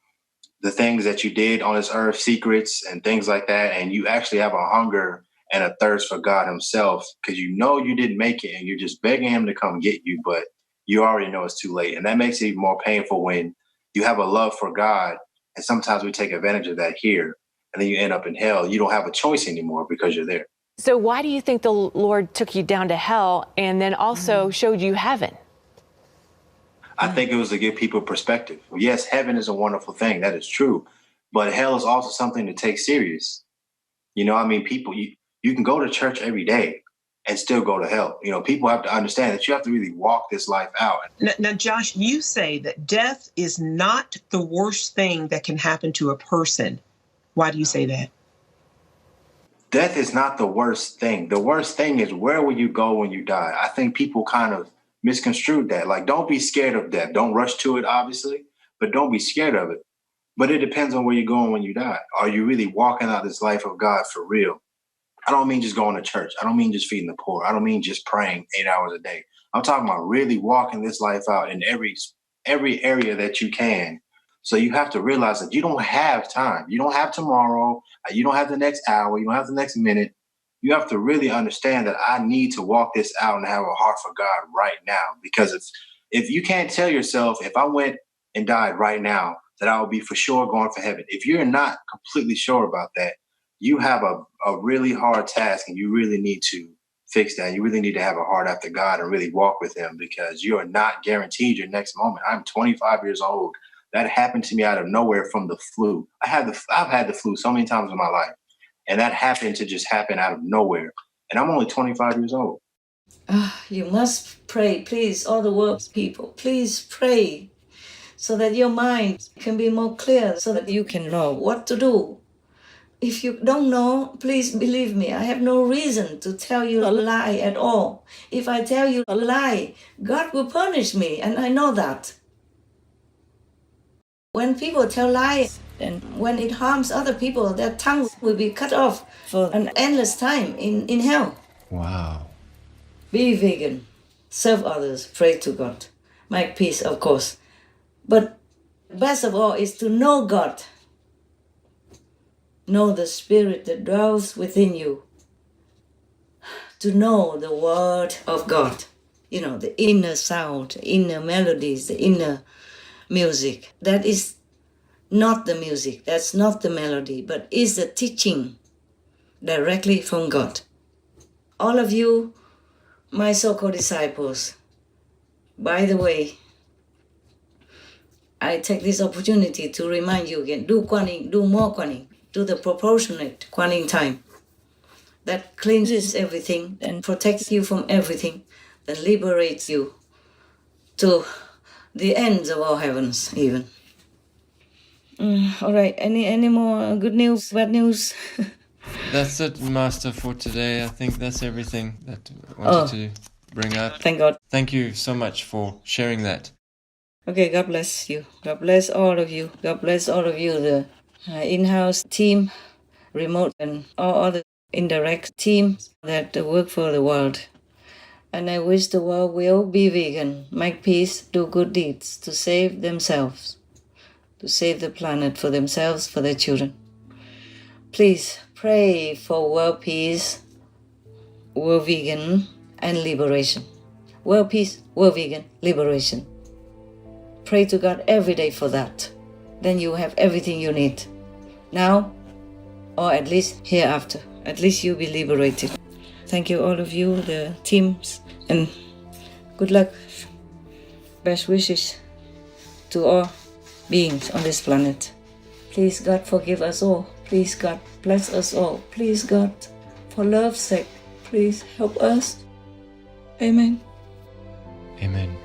the things that you did on this earth, secrets and things like that. And you actually have a hunger and a thirst for God himself because you didn't make it and you're just begging him to come get you, but you already know it's too late. And that makes it even more painful when you have a love for God. And sometimes we take advantage of that here, and then you end up in hell. You don't have a choice anymore because you're there. So why do you think the Lord took you down to hell and then also showed you heaven? I think it was to give people perspective. Yes, heaven is a wonderful thing. That is true. But hell is also something to take serious. People, you can go to church every day and still go to hell. People have to understand that you have to really walk this life out. Now, Josh, you say that death is not the worst thing that can happen to a person. Why do you say that? Death is not the worst thing. The worst thing is, where will you go when you die? I think people kind of misconstrued that. Like, don't be scared of death. Don't rush to it, obviously, but don't be scared of it. But it depends on where you're going when you die. Are you really walking out this life of God for real? I don't mean just going to church. I don't mean just feeding the poor. I don't mean just praying 8 hours a day. I'm talking about really walking this life out in every area that you can. So you have to realize that you don't have time. You don't have tomorrow. You don't have the next hour. You don't have the next minute. You have to really understand that I need to walk this out and have a heart for God right now. Because if you can't tell yourself, if I went and died right now, that I would be for sure going for heaven. If you're not completely sure about that, you have a really hard task, and you really need to fix that. You really need to have a heart after God and really walk with him, because you are not guaranteed your next moment. I'm 25 years old. That happened to me out of nowhere from the flu. I've had the flu so many times in my life, and that happened to just happen out of nowhere. And I'm only 25 years old. You must pray, please, all the world people, please pray so that your mind can be more clear, so that you can know what to do. If you don't know, please believe me, I have no reason to tell you a lie at all. If I tell you a lie, God will punish me, and I know that. When people tell lies, and when it harms other people, their tongue will be cut off for an endless time in hell. Wow. Be vegan, serve others, pray to God, make peace, of course. But best of all is to know God. Know the spirit that dwells within you. To know the word of God. The inner sound, the inner melodies, the inner music. That is not the music, that's not the melody, but is the teaching directly from God. All of you, my so-called disciples, by the way, I take this opportunity to remind you again, do Kuan, do more Kuan, do the proportionate Kuan time. That cleanses everything and protects you from everything, that liberates you to the ends of our heavens even. All right, any more good news, bad news? That's it, Master, for today. I think that's everything that I wanted to bring up. Thank God. Thank you so much for sharing that. Okay, God bless you. God bless all of you. God bless all of you, the in-house team, remote, and all other indirect teams that work for the world. And I wish the world will be vegan, make peace, do good deeds to save themselves, to save the planet for themselves, for their children. Please pray for world peace, world vegan, and liberation. World peace, world vegan, liberation. Pray to God every day for that. Then you have everything you need. Now, or at least hereafter. At least you'll be liberated. Thank you, all of you, the teams, and good luck. Best wishes to all beings on this planet. Please, God, forgive us all. Please, God, bless us all. Please, God, for love's sake, please help us. Amen. Amen.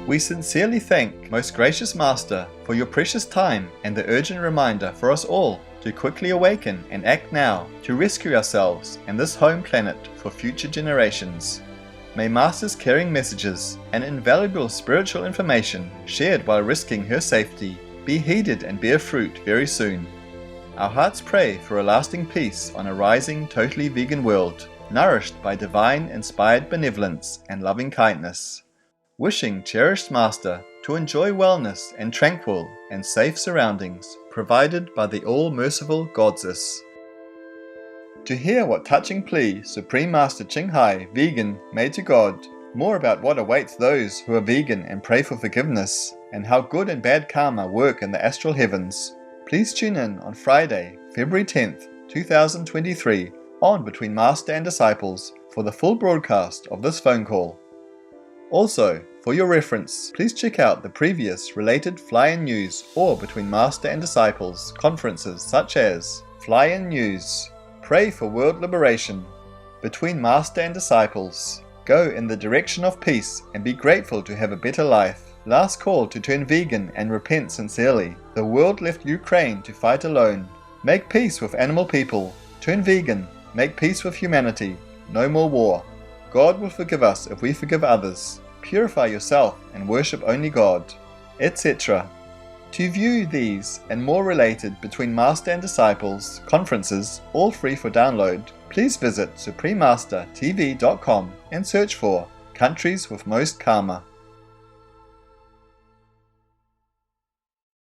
We sincerely thank Most Gracious Master for your precious time and the urgent reminder for us all to quickly awaken and act now to rescue ourselves and this home planet for future generations. May Master's caring messages and invaluable spiritual information shared while risking her safety be heeded and bear fruit very soon. Our hearts pray for a lasting peace on a rising, totally vegan world, nourished by divine inspired benevolence and loving kindness. Wishing cherished Master to enjoy wellness and tranquil and safe surroundings provided by the all-merciful Goddess. To hear what touching plea Supreme Master Ching Hai, vegan, made to God, more about what awaits those who are vegan and pray for forgiveness, and how good and bad karma work in the astral heavens, please tune in on Friday, February 10th, 2023, on Between Master and Disciples for the full broadcast of this phone call. Also, for your reference, please check out the previous related Fly-In News or Between Master and Disciples conferences such as Fly-In News, Pray for World Liberation, Between Master and Disciples, Go in the Direction of Peace and Be Grateful to Have a Better Life, Last Call to Turn Vegan and Repent Sincerely, The World Left Ukraine to Fight Alone, Make Peace with Animal People, Turn Vegan, Make Peace with Humanity, No More War, God will forgive us if we forgive others, Purify yourself and worship only God, etc. To view these and more related Between Master and Disciples conferences, all free for download, please visit suprememastertv.com and search for Countries with Most Karma.